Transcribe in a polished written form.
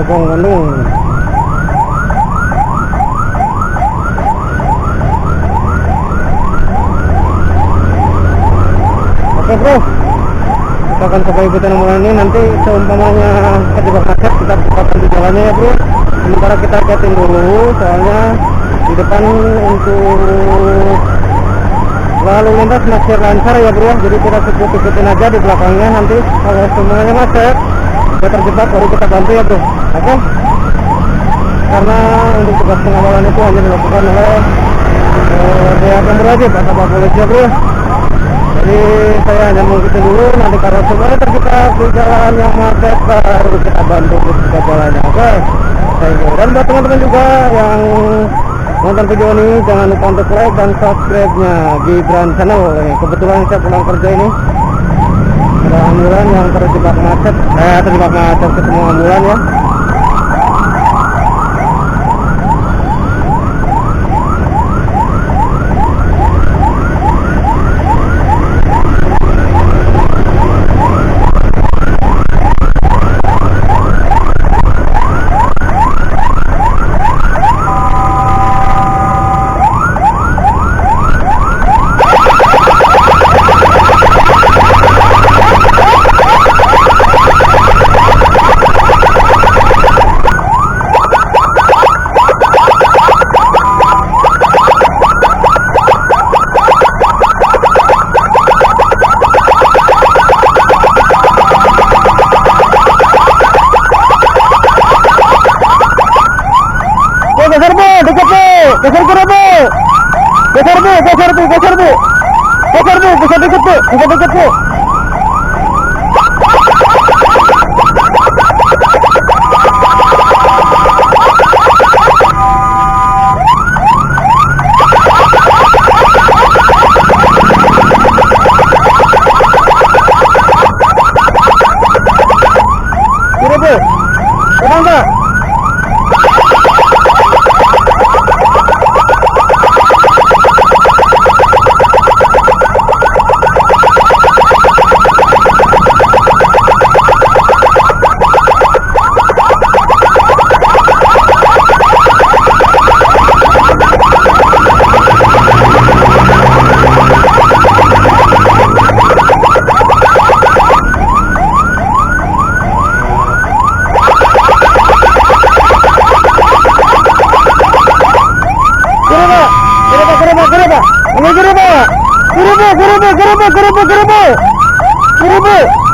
Bandung. Oke bro, kita akan coba ikutin omongan ini. Nanti seumpamanya kejebak macet, kita cepatkan di jalannya ya bro. Sementara kita chatting dulu, soalnya di depan untuk lalu lintas masih lancar ya bro. Jadi kita cukup ikutin aja di belakangnya. Nanti kalau semuanya macet, kita terjebak baru kita bantu ya bro. Oke, karena untuk tugas pengawalan itu hanya dilakukan oleh pihak yang berwajib atau Pak Polisi ya bro. Jadi saya hanya mengikuti dulu, nanti kalau semuanya terjebak di jalan yang macet baru kita bantu buka jalannya. Oke, dan buat teman-teman juga yang nonton video ini, jangan lupa untuk like dan subscribe-nya Gibran Channel. Kebetulan saya pulang kerja ini ada ambulan yang terjebak macet, ketemu ambulan ya. Geser dikit bu. Kiri bu.